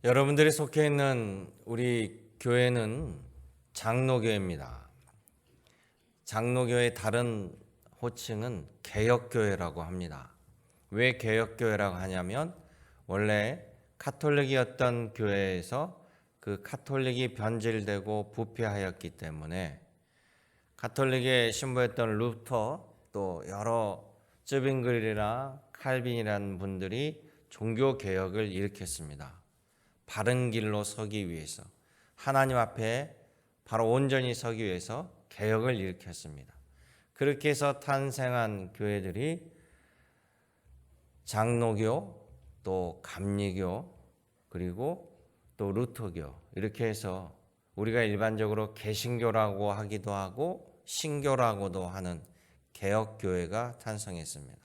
여러분들이 속해 있는 우리 교회는 장로교회입니다. 장로교회의 다른 호칭은 개혁교회라고 합니다. 왜 개혁교회라고 하냐면 원래 카톨릭이었던 교회에서 그 카톨릭이 변질되고 부패하였기 때문에 카톨릭의 신부였던 루터 또 여러 쯔빙글이나 칼빈이라는 분들이 종교개혁을 일으켰습니다. 바른 길로 서기 위해서, 하나님 앞에 바로 온전히 서기 위해서 개혁을 일으켰습니다. 그렇게 해서 탄생한 교회들이 장로교, 또 감리교, 그리고 또 루터교, 이렇게 해서 우리가 일반적으로 개신교라고 하기도 하고 신교라고도 하는 개혁교회가 탄생했습니다.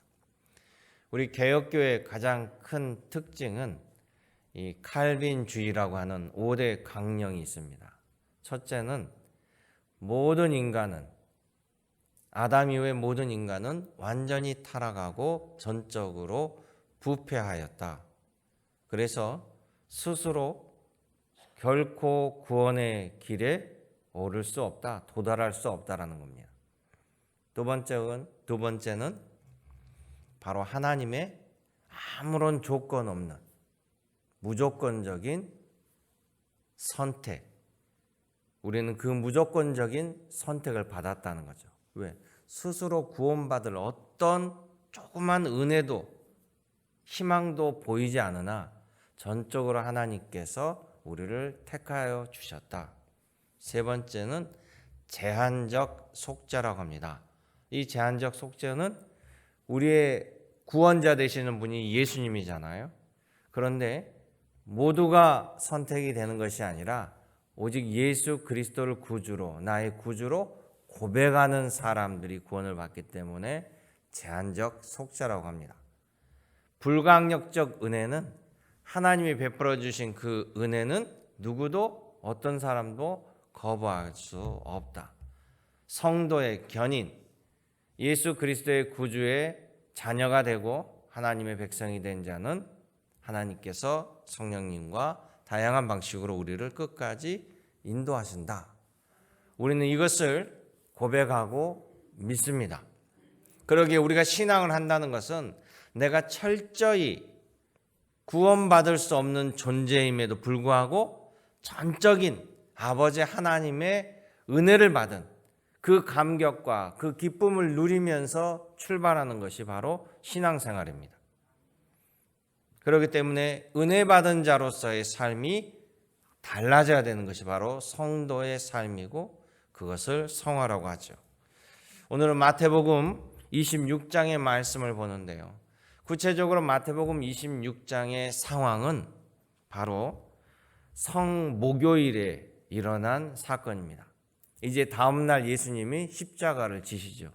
우리 개혁교회의 가장 큰 특징은 이 칼빈주의라고 하는 5대 강령이 있습니다. 첫째는 모든 인간은, 아담 이후의 모든 인간은 완전히 타락하고 전적으로 부패하였다. 그래서 스스로 결코 구원의 길에 오를 수 없다, 도달할 수 없다라는 겁니다. 두 번째는 바로 하나님의 아무런 조건 없는 무조건적인 선택. 우리는 그 무조건적인 선택을 받았다는 거죠. 왜? 스스로 구원받을 어떤 조그만 은혜도 희망도 보이지 않으나 전적으로 하나님께서 우리를 택하여 주셨다. 세 번째는 제한적 속죄라고 합니다. 이 제한적 속죄는 우리의 구원자 되시는 분이 예수님이잖아요. 그런데 모두가 선택이 되는 것이 아니라 오직 예수 그리스도를 구주로, 나의 구주로 고백하는 사람들이 구원을 받기 때문에 제한적 속죄라고 합니다. 불강력적 은혜는 하나님이 베풀어 주신 그 은혜는 누구도 어떤 사람도 거부할 수 없다. 성도의 견인, 예수 그리스도의 구주의 자녀가 되고 하나님의 백성이 된 자는 하나님께서 성령님과 다양한 방식으로 우리를 끝까지 인도하신다. 우리는 이것을 고백하고 믿습니다. 그러기에 우리가 신앙을 한다는 것은 내가 철저히 구원받을 수 없는 존재임에도 불구하고 전적인 아버지 하나님의 은혜를 받은 그 감격과 그 기쁨을 누리면서 출발하는 것이 바로 신앙생활입니다. 그렇기 때문에 은혜 받은 자로서의 삶이 달라져야 되는 것이 바로 성도의 삶이고 그것을 성화라고 하죠. 오늘은 마태복음 26장의 말씀을 보는데요. 구체적으로 마태복음 26장의 상황은 바로 성목요일에 일어난 사건입니다. 이제 다음날 예수님이 십자가를 지시죠.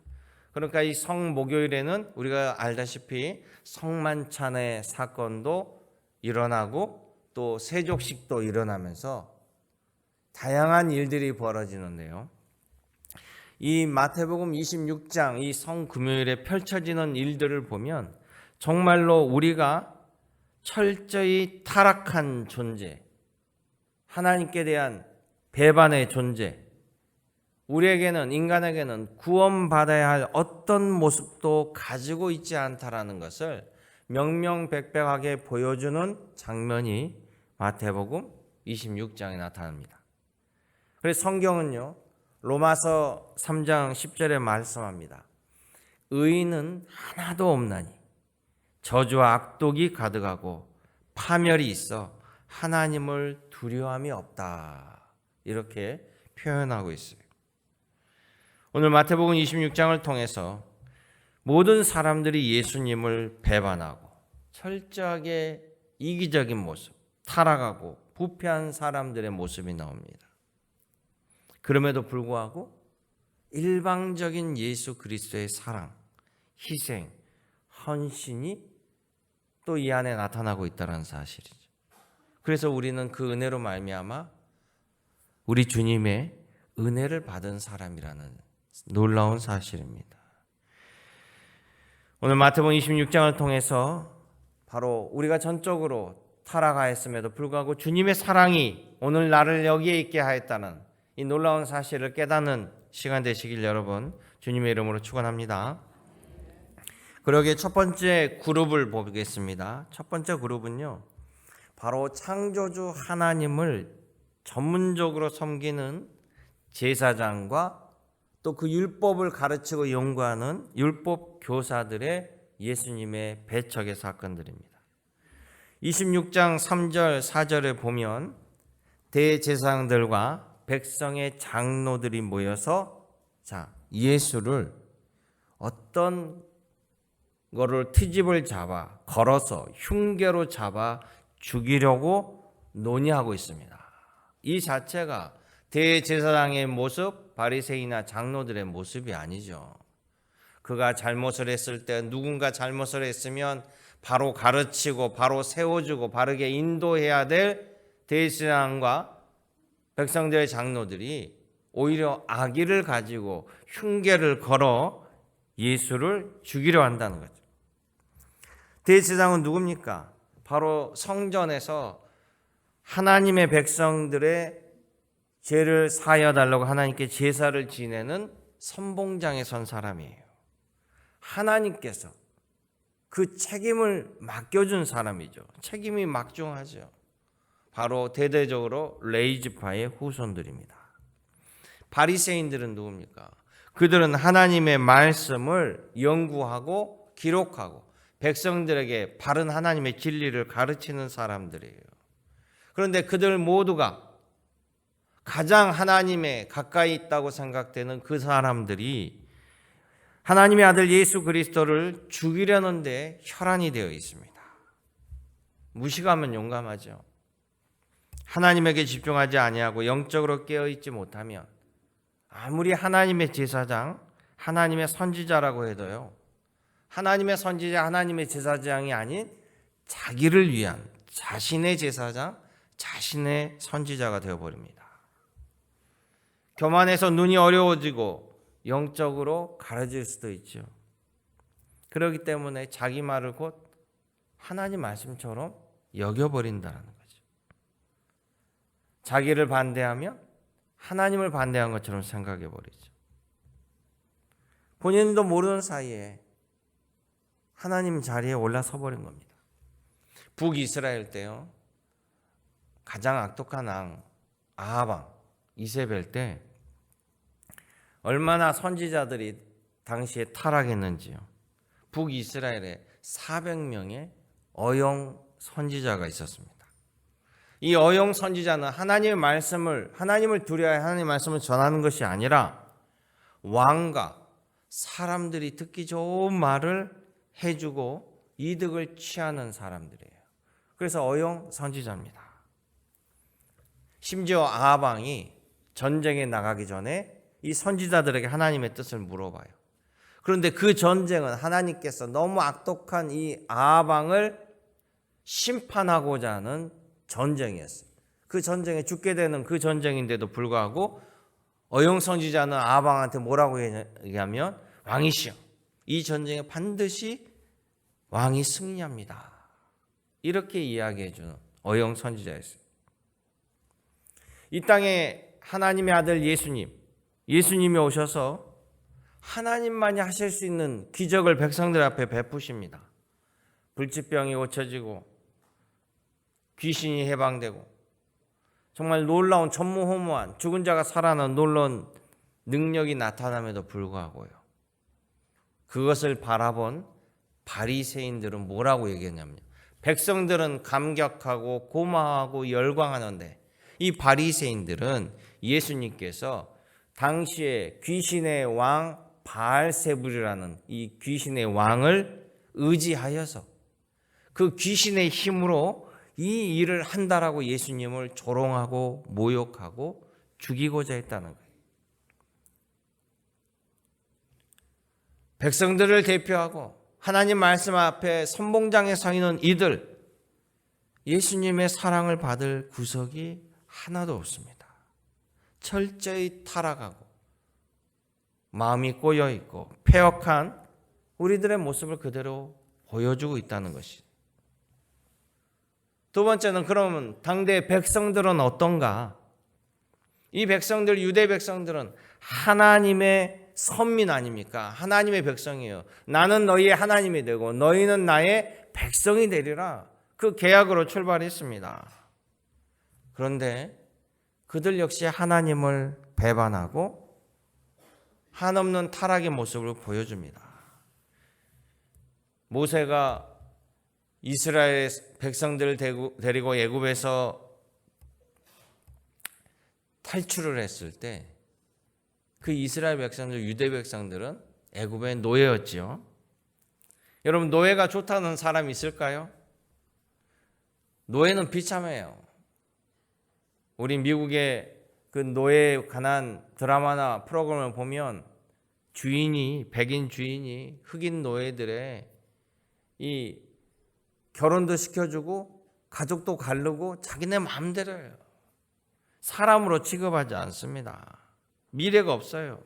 그러니까 이 성목요일에는 우리가 알다시피 성만찬의 사건도 일어나고 또 세족식도 일어나면서 다양한 일들이 벌어지는데요. 이 마태복음 26장 이 성금요일에 펼쳐지는 일들을 보면 정말로 우리가 철저히 타락한 존재, 하나님께 대한 배반의 존재, 우리에게는, 인간에게는 구원받아야 할 어떤 모습도 가지고 있지 않다라는 것을 명명백백하게 보여주는 장면이 마태복음 26장에 나타납니다. 그래서 성경은요, 로마서 3장 10절에 말씀합니다. 의인은 하나도 없나니 저주와 악독이 가득하고 파멸이 있어 하나님을 두려움이 없다. 이렇게 표현하고 있어요. 오늘 마태복음 26장을 통해서 모든 사람들이 예수님을 배반하고 철저하게 이기적인 모습, 타락하고 부패한 사람들의 모습이 나옵니다. 그럼에도 불구하고 일방적인 예수 그리스도의 사랑, 희생, 헌신이 또 이 안에 나타나고 있다는 사실이죠. 그래서 우리는 그 은혜로 말미암아 우리 주님의 은혜를 받은 사람이라는 놀라운 사실입니다. 오늘 마태복음 26장을 통해서 바로 우리가 전적으로 타락하였음에도 불구하고 주님의 사랑이 오늘 나를 여기에 있게 하였다는 이 놀라운 사실을 깨닫는 시간 되시길 여러분 주님의 이름으로 축원합니다. 그러기에 첫 번째 그룹을 보겠습니다. 첫 번째 그룹은요, 바로 창조주 하나님을 전문적으로 섬기는 제사장과 또 그 율법을 가르치고 연구하는 율법 교사들의 예수님의 배척의 사건들입니다. 26장 3절 4절에 보면 대제사장들과 백성의 장로들이 모여서 예수를 어떤 거를 트집을 잡아 걸어서 흉계로 잡아 죽이려고 논의하고 있습니다. 이 자체가 대제사장의 모습, 바리새인이나 장로들의 모습이 아니죠. 그가 잘못을 했을 때, 누군가 잘못을 했으면 바로 가르치고 바로 세워주고 바르게 인도해야 될 대제사장과 백성들의 장로들이 오히려 악의를 가지고 흉계를 걸어 예수를 죽이려 한다는 거죠. 대제사장은 누굽니까? 바로 성전에서 하나님의 백성들의 죄를 사하여 달라고 하나님께 제사를 지내는 선봉장에 선 사람이에요. 하나님께서 그 책임을 맡겨준 사람이죠. 책임이 막중하죠. 바로 대대적으로 레위지파의 후손들입니다. 바리새인들은 누굽니까? 그들은 하나님의 말씀을 연구하고 기록하고 백성들에게 바른 하나님의 진리를 가르치는 사람들이에요. 그런데 그들 모두가 가장 하나님에 가까이 있다고 생각되는 그 사람들이 하나님의 아들 예수 그리스도를 죽이려는 데 혈안이 되어 있습니다. 무식하면 용감하죠. 하나님에게 집중하지 아니하고 영적으로 깨어있지 못하면 아무리 하나님의 제사장, 하나님의 선지자라고 해도요, 하나님의 선지자, 하나님의 제사장이 아닌 자기를 위한 자신의 제사장, 자신의 선지자가 되어버립니다. 교만해서 눈이 어려워지고 영적으로 가려질 수도 있죠. 그렇기 때문에 자기 말을 곧 하나님 말씀처럼 여겨버린다는 거죠. 자기를 반대하면 하나님을 반대한 것처럼 생각해버리죠. 본인도 모르는 사이에 하나님 자리에 올라서버린 겁니다. 북이스라엘 때요, 가장 악독한 왕 아합 이세벨 때 얼마나 선지자들이 당시에 타락했는지요. 북이스라엘에 400명의 어용 선지자가 있었습니다. 이 어용 선지자는 하나님의 말씀을, 하나님을 두려워해 하나님의 말씀을 전하는 것이 아니라 왕과 사람들이 듣기 좋은 말을 해주고 이득을 취하는 사람들이에요. 그래서 어용 선지자입니다. 심지어 아합 왕이 전쟁에 나가기 전에 이 선지자들에게 하나님의 뜻을 물어봐요. 그런데 그 전쟁은 하나님께서 너무 악독한 이 아합 왕을 심판하고자 하는 전쟁이었어요. 그 전쟁에 죽게 되는 그 전쟁인데도 불구하고 어용 선지자는 아합 왕한테 뭐라고 얘기하면, 왕이시여, 이 전쟁에 반드시 왕이 승리합니다. 이렇게 이야기해 주는 어용 선지자였어요. 이 땅에 하나님의 아들 예수님이 오셔서 하나님만이 하실 수 있는 기적을 백성들 앞에 베푸십니다. 불치병이 고쳐지고 귀신이 해방되고 정말 놀라운 전무후무한 죽은 자가 살아나는 놀라운 능력이 나타남에도 불구하고요, 그것을 바라본 바리새인들은 뭐라고 얘기했냐면요, 백성들은 감격하고 고마워하고 열광하는데 이 바리새인들은 예수님께서 당시에 귀신의 왕 바알세불이라는 이 귀신의 왕을 의지하여서 그 귀신의 힘으로 이 일을 한다라고 예수님을 조롱하고 모욕하고 죽이고자 했다는 거예요. 백성들을 대표하고 하나님 말씀 앞에 선봉장에 서 있는 이들, 예수님의 사랑을 받을 구석이 하나도 없습니다. 철저히 타락하고 마음이 꼬여있고 패역한 우리들의 모습을 그대로 보여주고 있다는 것이. 두 번째는 그러면 당대 백성들은 어떤가? 이 백성들, 유대 백성들은 하나님의 선민 아닙니까? 하나님의 백성이에요. 나는 너희의 하나님이 되고 너희는 나의 백성이 되리라. 그 계약으로 출발했습니다. 그런데 그들 역시 하나님을 배반하고 한없는 타락의 모습을 보여줍니다. 모세가 이스라엘 백성들을 데리고 애굽에서 탈출을 했을 때 그 이스라엘 백성들, 유대 백성들은 애굽의 노예였지요. 여러분, 노예가 좋다는 사람이 있을까요? 노예는 비참해요. 우리 미국의 그 노예에 관한 드라마나 프로그램을 보면 백인 주인이 흑인 노예들의 이 결혼도 시켜주고 가족도 가르고 자기네 마음대로 해요. 사람으로 취급하지 않습니다. 미래가 없어요.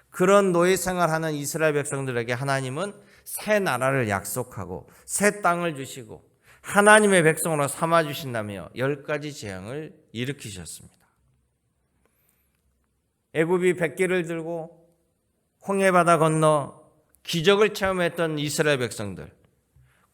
그런 노예 생활하는 이스라엘 백성들에게 하나님은 새 나라를 약속하고 새 땅을 주시고 하나님의 백성으로 삼아주신다며 10가지 재앙을 일으키셨습니다. 애굽이 백기를 들고 홍해바다 건너 기적을 체험했던 이스라엘 백성들,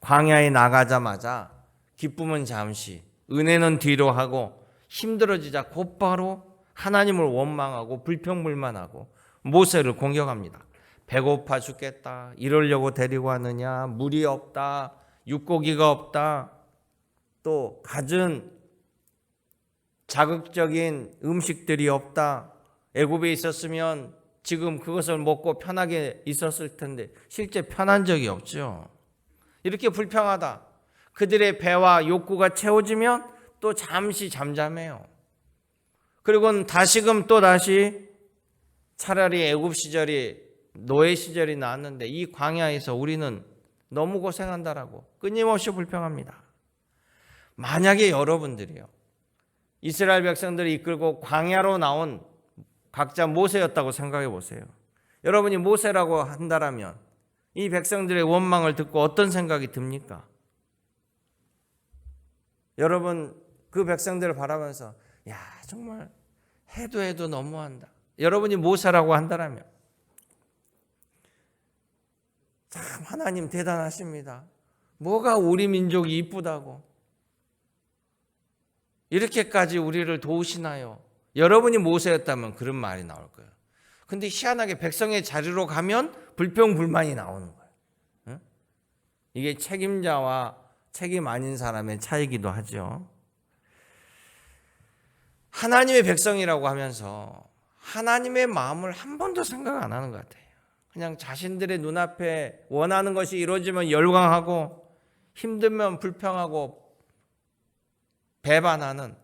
광야에 나가자마자 기쁨은 잠시, 은혜는 뒤로 하고 힘들어지자 곧바로 하나님을 원망하고 불평불만하고 모세를 공격합니다. 배고파 죽겠다. 이러려고 데리고 왔느냐. 물이 없다. 육고기가 없다. 또 갖은 자극적인 음식들이 없다. 애굽에 있었으면 지금 그것을 먹고 편하게 있었을 텐데 실제 편한 적이 없죠. 이렇게 불평하다. 그들의 배와 욕구가 채워지면 또 잠시 잠잠해요. 그리고는 다시금 또 다시 차라리 애굽 시절이 노예 시절이 나왔는데 이 광야에서 우리는 너무 고생한다라고 끊임없이 불평합니다. 만약에 여러분들이요, 이스라엘 백성들이 이끌고 광야로 나온 각자 모세였다고 생각해 보세요. 여러분이 모세라고 한다라면 이 백성들의 원망을 듣고 어떤 생각이 듭니까? 여러분 그 백성들을 바라면서 야 정말 해도 너무한다. 여러분이 모세라고 한다라면 참 하나님 대단하십니다. 뭐가 우리 민족이 이쁘다고 이렇게까지 우리를 도우시나요? 여러분이 모세였다면 그런 말이 나올 거예요. 근데 희한하게 백성의 자리로 가면 불평불만이 나오는 거예요. 응? 이게 책임자와 책임 아닌 사람의 차이기도 하죠. 하나님의 백성이라고 하면서 하나님의 마음을 한 번도 생각 안 하는 것 같아요. 그냥 자신들의 눈앞에 원하는 것이 이루어지면 열광하고 힘들면 불평하고 배반하는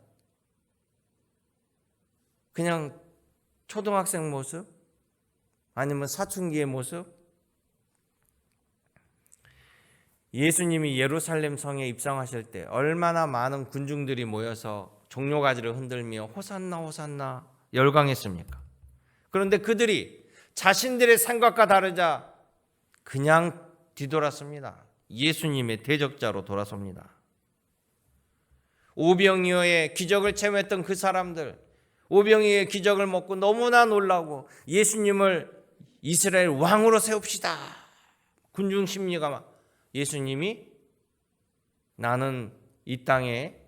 그냥 초등학생 모습 아니면 사춘기의 모습. 예수님이 예루살렘 성에 입성하실 때 얼마나 많은 군중들이 모여서 종려가지를 흔들며 호산나 호산나 열광했습니까? 그런데 그들이 자신들의 생각과 다르자 그냥 뒤돌았습니다. 예수님의 대적자로 돌아섭니다. 오병이어의 기적을 체험했던 그 사람들, 오병이어의 기적을 먹고 너무나 놀라고 예수님을 이스라엘 왕으로 세웁시다. 군중 심리가 막 예수님이 나는 이 땅에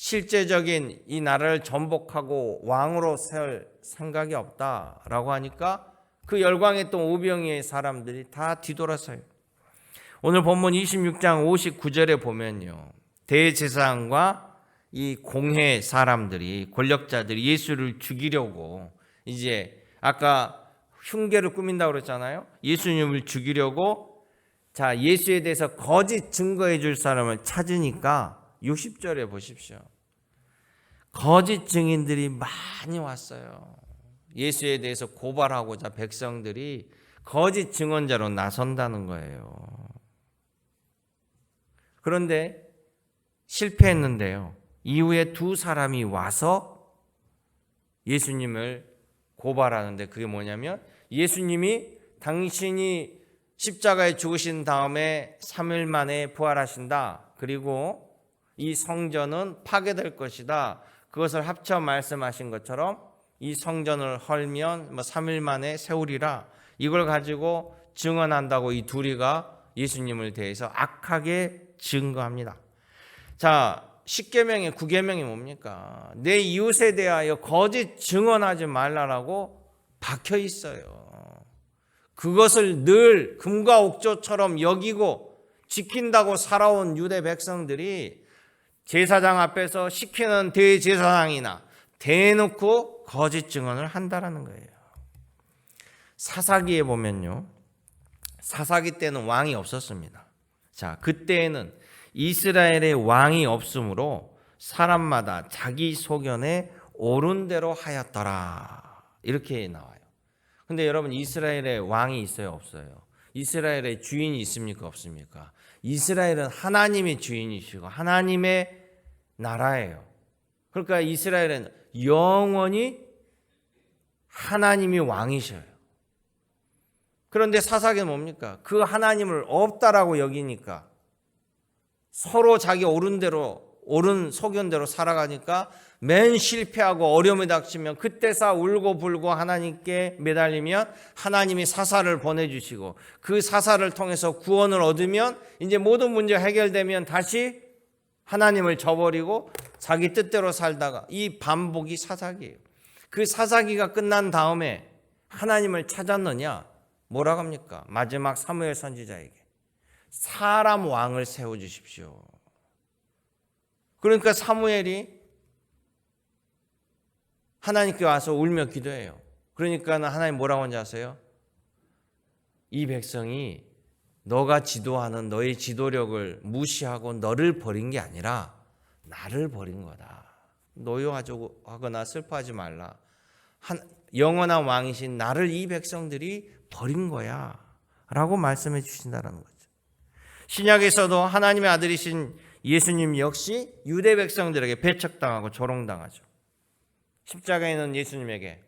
실제적인 이 나라를 전복하고 왕으로 세울 생각이 없다라고 하니까 그 열광했던 오병이어의 사람들이 다 뒤돌아서요. 오늘 본문 26장 59절에 보면요, 대제사장과 이 공회 사람들이, 권력자들이 예수를 죽이려고 이제 아까 흉계를 꾸민다고 그랬잖아요. 예수님을 죽이려고 자 예수에 대해서 거짓 증거해 줄 사람을 찾으니까 60절에 보십시오. 거짓 증인들이 많이 왔어요. 예수에 대해서 고발하고자 백성들이 거짓 증언자로 나선다는 거예요. 그런데 실패했는데요. 이후에 두 사람이 와서 예수님을 고발하는데 그게 뭐냐면 예수님이 당신이 십자가에 죽으신 다음에 3일 만에 부활하신다. 그리고 이 성전은 파괴될 것이다. 그것을 합쳐 말씀하신 것처럼 이 성전을 헐면 3일 만에 세우리라. 이걸 가지고 증언한다고 이 둘이가 예수님을 대해서 악하게 증거합니다. 자, 10계명의 9계명이 뭡니까? 내 이웃에 대하여 거짓 증언하지 말라라고 박혀 있어요. 그것을 늘 금과 옥조처럼 여기고 지킨다고 살아온 유대 백성들이 제사장 앞에서 시키는 대제사장이나 대놓고 거짓 증언을 한다라는 거예요. 사사기에 보면요, 사사기 때는 왕이 없었습니다. 자, 그때에는 이스라엘의 왕이 없으므로 사람마다 자기 소견에 옳은 대로 하였더라. 이렇게 나와요. 근데 여러분, 이스라엘에 왕이 있어요, 없어요? 이스라엘에 주인이 있습니까, 없습니까? 이스라엘은 하나님의 주인이시고 하나님의 나라예요. 그러니까 이스라엘은 영원히 하나님이 왕이셔요. 그런데 사사기는 뭡니까? 그 하나님을 없다라고 여기니까 서로 자기 옳은 대로, 옳은 소견대로 살아가니까 맨 실패하고 어려움에 닥치면 그때서 울고 불고 하나님께 매달리면 하나님이 사사를 보내주시고 그 사사를 통해서 구원을 얻으면 이제 모든 문제 해결되면 다시 하나님을 저버리고 자기 뜻대로 살다가, 이 반복이 사사기예요. 그 사사기가 끝난 다음에 하나님을 찾았느냐? 뭐라고 합니까? 마지막 사무엘 선지자에게 사람 왕을 세워주십시오. 그러니까 사무엘이 하나님께 와서 울며 기도해요. 그러니까 하나님 뭐라고 하는지 아세요? 이 백성이 너가 지도하는 너의 지도력을 무시하고 너를 버린 게 아니라 나를 버린 거다. 노여하거나 슬퍼하지 말라. 영원한 왕이신 나를 이 백성들이 버린 거야 라고 말씀해 주신다는 거죠. 신약에서도 하나님의 아들이신 예수님 역시 유대 백성들에게 배척당하고 조롱당하죠. 십자가에는 예수님에게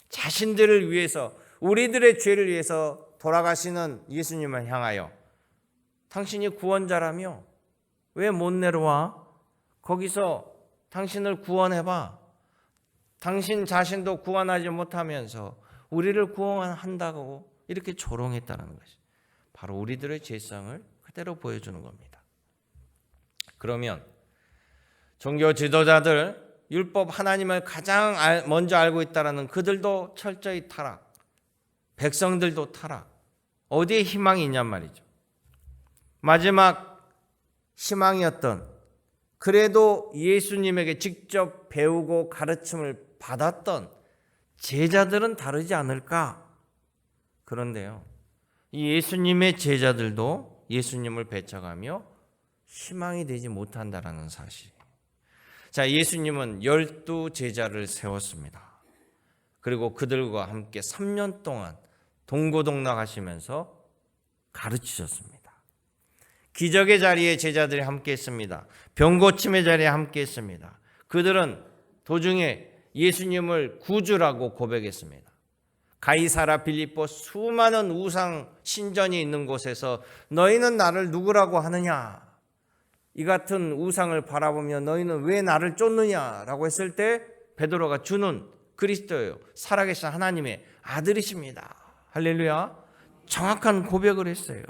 자신들을 위해서, 우리들의 죄를 위해서 돌아가시는 예수님을 향하여 당신이 구원자라며 왜 못 내려와? 거기서 당신을 구원해봐. 당신 자신도 구원하지 못하면서 우리를 구원한다고 이렇게 조롱했다는 것이 바로 우리들의 죄성을 그대로 보여주는 겁니다. 그러면 종교 지도자들, 율법 하나님을 가장 먼저 알고 있다라는 그들도 철저히 타락, 백성들도 타락. 어디에 희망이 있냔 말이죠. 마지막 희망이었던, 그래도 예수님에게 직접 배우고 가르침을 받았던 제자들은 다르지 않을까? 그런데요, 이 예수님의 제자들도 예수님을 배척하며 희망이 되지 못한다라는 사실. 자, 예수님은 12 제자를 세웠습니다. 그리고 그들과 함께 3년 동안 동고동락하시면서 가르치셨습니다. 기적의 자리에 제자들이 함께 했습니다. 병고침의 자리에 함께 했습니다. 그들은 도중에 예수님을 구주라고 고백했습니다. 가이사라 빌립보 수많은 우상 신전이 있는 곳에서 너희는 나를 누구라고 하느냐? 이 같은 우상을 바라보며 너희는 왜 나를 쫓느냐라고 했을 때 베드로가 주는 그리스도예요. 살아계신 하나님의 아들이십니다. 할렐루야. 정확한 고백을 했어요.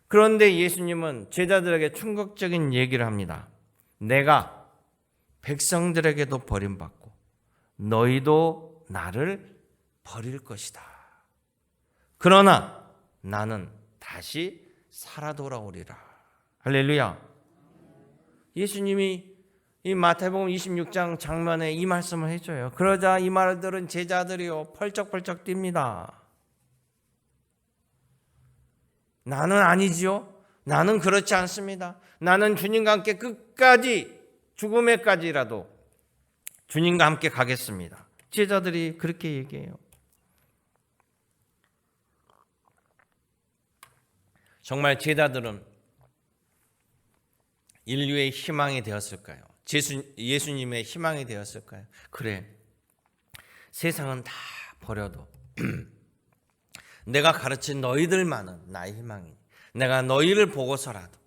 그런데 예수님은 제자들에게 충격적인 얘기를 합니다. 내가 백성들에게도 버림받고 너희도 나를 버릴 것이다. 그러나 나는 다시 살아 돌아오리라. 할렐루야. 예수님이 이 마태복음 26장 장면에 이 말씀을 해줘요. 그러자 이 말을 들은 제자들이요 펄쩍펄쩍 뜁니다. 나는 아니지요. 나는 그렇지 않습니다. 나는 주님과 함께 끝까지, 죽음에까지라도 주님과 함께 가겠습니다. 제자들이 그렇게 얘기해요. 정말 제자들은 인류의 희망이 되었을까요? 예수님의 희망이 되었을까요? 그래, 세상은 다 버려도 내가 가르친 너희들만은 나의 희망이니 내가 너희를 보고서라도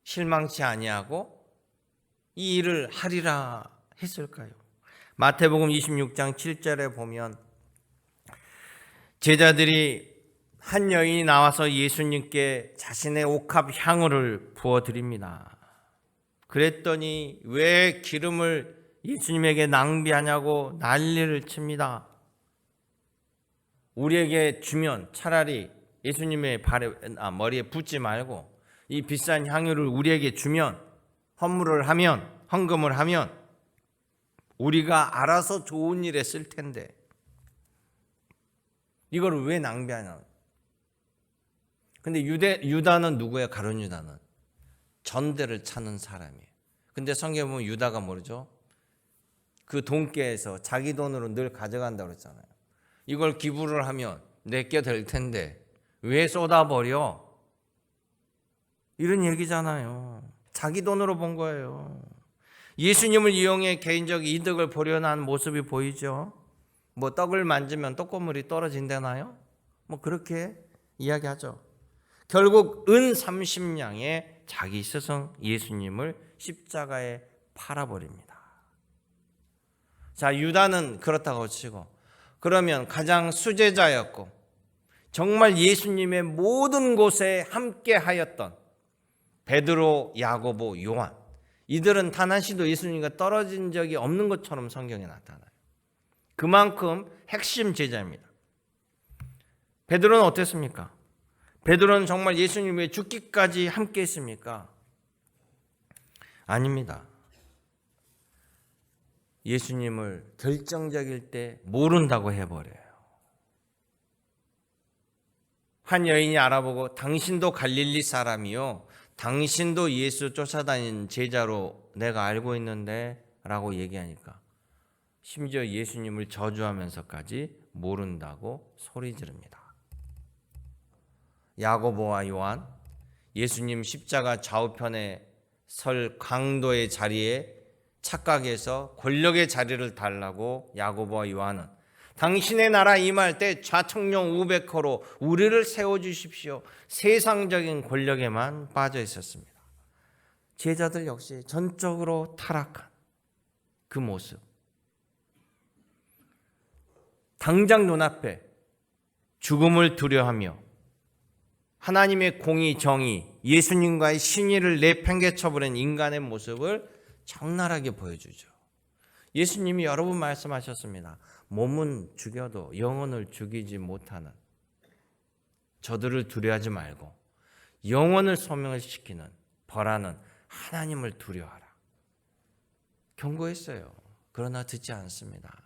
실망치 아니하고 이 일을 하리라 했을까요? 마태복음 26장 7절에 보면 제자들이 한 여인이 나와서 예수님께 자신의 옥합 향유를 부어드립니다. 그랬더니 왜 기름을 예수님에게 낭비하냐고 난리를 칩니다. 우리에게 주면 차라리 예수님의 머리에 붓지 말고 이 비싼 향유를 우리에게 주면 헌금을 하면 우리가 알아서 좋은 일에 쓸 텐데 이걸 왜 낭비하냐. 근데 유다는 누구예요? 가룟 유다는 전대를 찾는 사람이에요. 근데 성경에 보면 유다가 모르죠? 그 돈께에서 자기 돈으로 늘 가져간다고 그랬잖아요. 이걸 기부를 하면 내게 될 텐데 왜 쏟아버려? 이런 얘기잖아요. 자기 돈으로 본 거예요. 예수님을 이용해 개인적 이득을 보려는 하는 모습이 보이죠. 뭐 떡을 만지면 떡고물이 떨어진다나요? 뭐 그렇게 이야기하죠. 결국 은 30냥에 자기 스승 예수님을 십자가에 팔아버립니다. 자, 유다는 그렇다고 치고 그러면 가장 수제자였고 정말 예수님의 모든 곳에 함께 하였던 베드로, 야고보, 요한, 이들은 단 한시도 예수님과 떨어진 적이 없는 것처럼 성경에 나타나요. 그만큼 핵심 제자입니다. 베드로는 어땠습니까? 베드로는 정말 예수님 왜 죽기까지 함께 했습니까? 아닙니다. 예수님을 결정적일 때 모른다고 해버려요. 한 여인이 알아보고 당신도 갈릴리 사람이요 당신도 예수 쫓아다니는 제자로 내가 알고 있는데 라고 얘기하니까 심지어 예수님을 저주하면서까지 모른다고 소리 지릅니다. 야고보와 요한, 예수님 십자가 좌우편에 설 강도의 자리에 착각해서 권력의 자리를 달라고 야고보와 요한은 당신의 나라 임할 때 좌청룡 우백호로 우리를 세워주십시오. 세상적인 권력에만 빠져 있었습니다. 제자들 역시 전적으로 타락한 그 모습. 당장 눈앞에 죽음을 두려워하며 하나님의 공의, 정의, 예수님과의 신의를 내팽개쳐버린 인간의 모습을 적나라하게 보여주죠. 예수님이 여러 번 말씀하셨습니다. 몸은 죽여도 영혼을 죽이지 못하는 저들을 두려워하지 말고 영혼을 소명을 시키는 벌하는 하나님을 두려워하라. 경고했어요. 그러나 듣지 않습니다.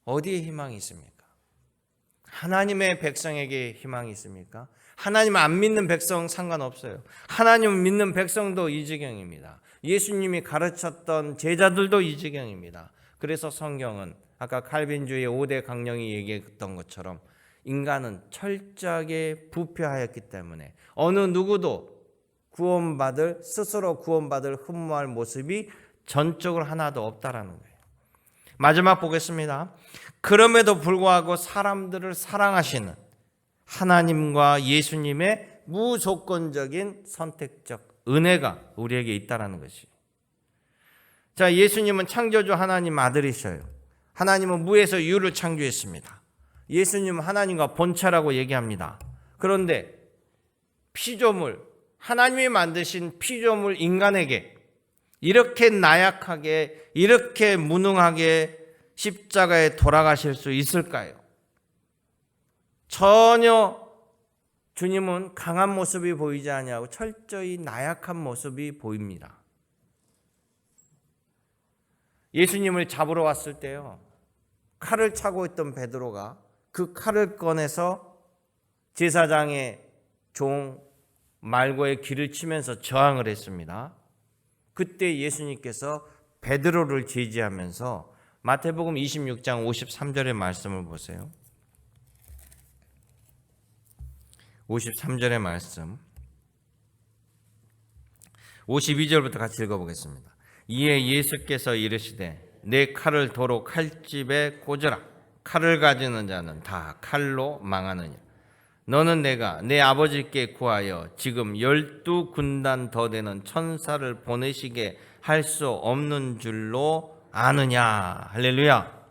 어디에 희망이 있습니까? 하나님의 백성에게 희망이 있습니까? 하나님 안 믿는 백성 상관없어요. 하나님을 믿는 백성도 이 지경입니다. 예수님이 가르쳤던 제자들도 이 지경입니다. 그래서 성경은 아까 칼빈주의 5대 강령이 얘기했던 것처럼 인간은 철저하게 부패하였기 때문에 어느 누구도 스스로 구원받을 흠모할 모습이 전적으로 하나도 없다라는 거예요. 마지막 보겠습니다. 그럼에도 불구하고 사람들을 사랑하시는 하나님과 예수님의 무조건적인 선택적 은혜가 우리에게 있다라는 것이. 자, 예수님은 창조주 하나님 아들이셔요. 하나님은 무에서 유를 창조했습니다. 예수님은 하나님과 본체라고 얘기합니다. 그런데 피조물, 하나님이 만드신 피조물 인간에게 이렇게 나약하게, 이렇게 무능하게 십자가에 돌아가실 수 있을까요? 전혀 주님은 강한 모습이 보이지 않냐고 철저히 나약한 모습이 보입니다. 예수님을 잡으러 왔을 때요, 칼을 차고 있던 베드로가 그 칼을 꺼내서 제사장의 종 말고의 길을 치면서 저항을 했습니다. 그때 예수님께서 베드로를 제지하면서 마태복음 26장 53절의 말씀을 보세요. 53절의 말씀 52절부터 같이 읽어보겠습니다. 이에 예수께서 이르시되 내 칼을 도로 칼집에 꽂으라. 칼을 가지는 자는 다 칼로 망하느니라. 너는 내가 내 아버지께 구하여 지금 12군단 더 되는 천사를 보내시게 할 수 없는 줄로 아느냐. 할렐루야.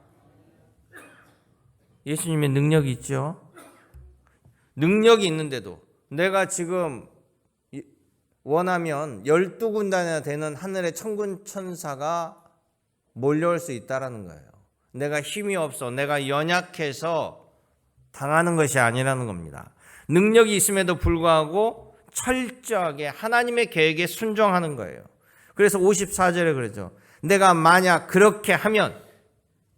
예수님의 능력이 있죠. 능력이 있는데도 내가 지금 원하면 12군단이나 되는 하늘의 천군 천사가 몰려올 수 있다라는 거예요. 내가 힘이 없어, 내가 연약해서 당하는 것이 아니라는 겁니다. 능력이 있음에도 불구하고 철저하게 하나님의 계획에 순종하는 거예요. 그래서 54절에 그러죠. 내가 만약 그렇게 하면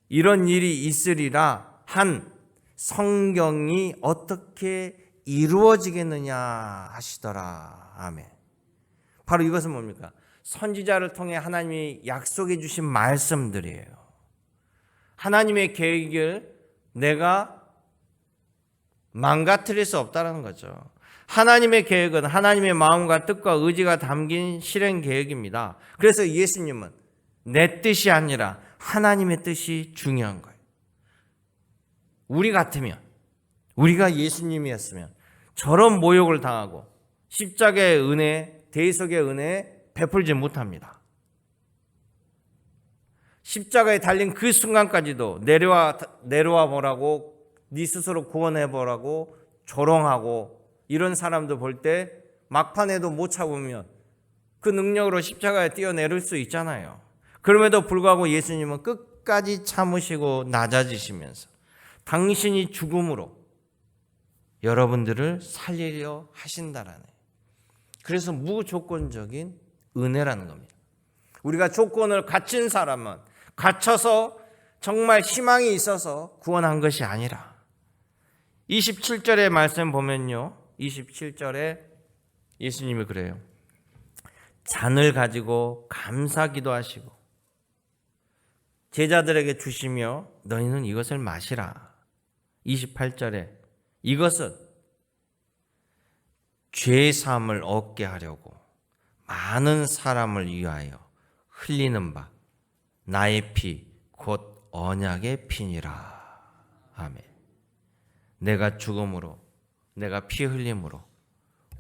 이런 일이 있으리라 한 성경이 어떻게 이루어지겠느냐 하시더라. 아멘. 바로 이것은 뭡니까? 선지자를 통해 하나님이 약속해 주신 말씀들이에요. 하나님의 계획을 내가 망가뜨릴 수 없다는 거죠. 하나님의 계획은 하나님의 마음과 뜻과 의지가 담긴 실행 계획입니다. 그래서 예수님은 내 뜻이 아니라 하나님의 뜻이 중요한 거예요. 우리 같으면, 우리가 예수님이었으면 저런 모욕을 당하고 십자가의 은혜, 대속의 은혜 베풀지 못합니다. 십자가에 달린 그 순간까지도 내려와 보라고, 네 스스로 구원해 보라고 조롱하고 이런 사람도 볼 때 막판에도 못 참으면 그 능력으로 십자가에 뛰어내릴 수 있잖아요. 그럼에도 불구하고 예수님은 끝까지 참으시고 낮아지시면서 당신이 죽음으로 여러분들을 살리려 하신다라는, 그래서 무조건적인 은혜라는 겁니다. 우리가 조건을 갖춘 사람은 갇혀서 정말 희망이 있어서 구원한 것이 아니라 27절의 말씀 보면요, 27절에 예수님이 그래요. 잔을 가지고 감사 기도하시고 제자들에게 주시며 너희는 이것을 마시라. 28절에 이것은 죄 사함을 얻게 하려고 많은 사람을 위하여 흘리는 바 나의 피 곧 언약의 피니라. 아멘. 내가 죽음으로, 내가 피 흘림으로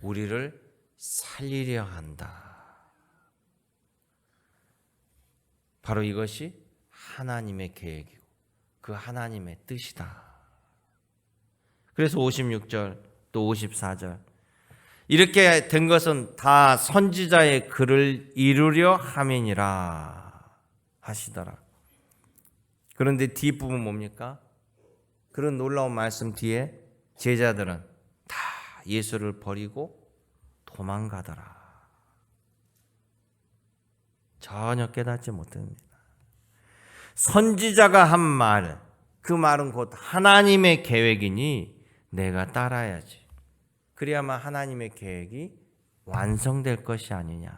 우리를 살리려 한다. 바로 이것이 하나님의 계획이고 그 하나님의 뜻이다. 그래서 56절 또 54절 이렇게 된 것은 다 선지자의 글을 이루려 함이니라 하시더라. 그런데 뒷부분 뭡니까? 그런 놀라운 말씀 뒤에 제자들은 다 예수를 버리고 도망가더라. 전혀 깨닫지 못합니다. 선지자가 한 말, 그 말은 곧 하나님의 계획이니 내가 따라야지. 그래야만 하나님의 계획이 완성될 것이 아니냐.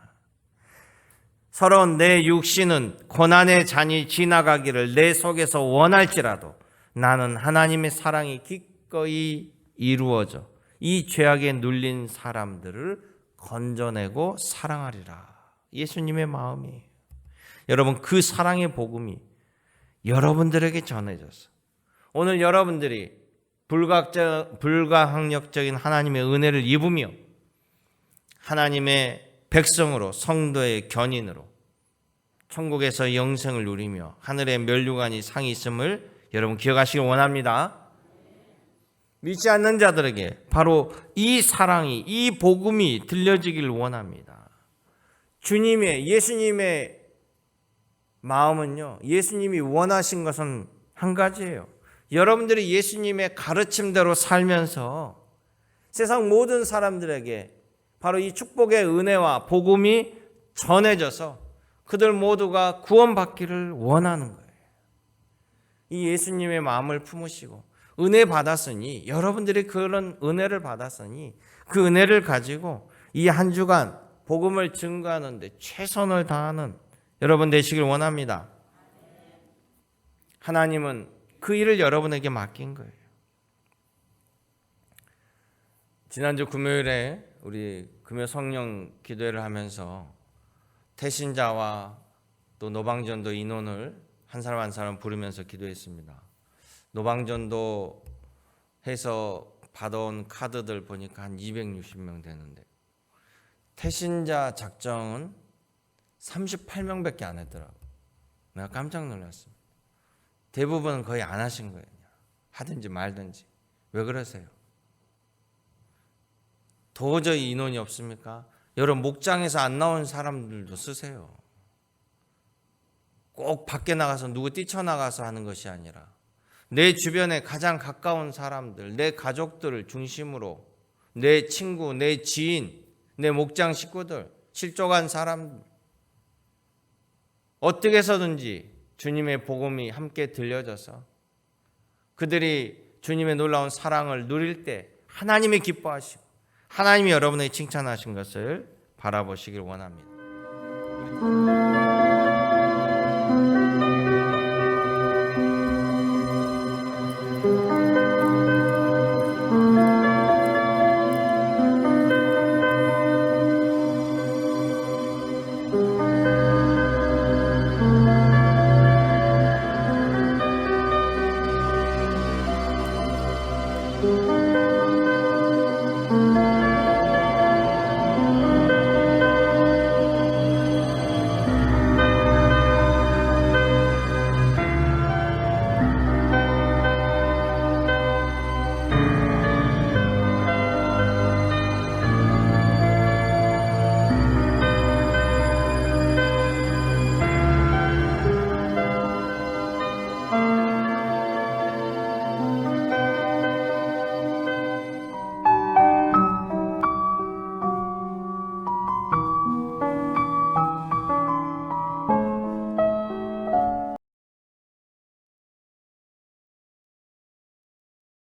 서로 내 육신은 고난의 잔이 지나가기를 내 속에서 원할지라도 나는 하나님의 사랑이 기꺼이 이루어져 이 죄악에 눌린 사람들을 건져내고 사랑하리라. 예수님의 마음이에요. 여러분, 그 사랑의 복음이 여러분들에게 전해졌어. 오늘 여러분들이 불가항력적인 하나님의 은혜를 입으며 하나님의 백성으로, 성도의 견인으로 천국에서 영생을 누리며 하늘의 면류관이 상이 있음을 여러분 기억하시길 원합니다. 믿지 않는 자들에게 바로 이 사랑이, 이 복음이 들려지길 원합니다. 예수님의 마음은요, 예수님이 원하신 것은 한 가지예요. 여러분들이 예수님의 가르침대로 살면서 세상 모든 사람들에게 바로 이 축복의 은혜와 복음이 전해져서 그들 모두가 구원받기를 원하는 거예요. 이 예수님의 마음을 품으시고 은혜 받았으니, 여러분들이 그런 은혜를 받았으니 그 은혜를 가지고 이 한 주간 복음을 증거하는 데 최선을 다하는 여러분 되시길 원합니다. 하나님은 그 일을 여러분에게 맡긴 거예요. 지난주 금요일에 우리 금요 성령 기도회를 하면서 태신자와 또 노방전도 인원을 한 사람 한 사람 부르면서 기도했습니다. 노방전도 해서 받아온 카드들 보니까 한 260명 되는데 태신자 작정은 38명밖에 안 했더라고. 내가 깜짝 놀랐습니다. 대부분은 거의 안 하신 거예요. 하든지 말든지. 왜 그러세요? 도저히 인원이 없습니까? 여러분 목장에서 안 나온 사람들도 쓰세요. 꼭 밖에 나가서 누구 뛰쳐나가서 하는 것이 아니라 내 주변에 가장 가까운 사람들, 내 가족들을 중심으로 내 친구, 내 지인, 내 목장 식구들, 실족한 사람 어떻게 해서든지 주님의 복음이 함께 들려져서 그들이 주님의 놀라운 사랑을 누릴 때 하나님이 기뻐하시고 하나님이 여러분에게 칭찬하신 것을 바라보시길 원합니다.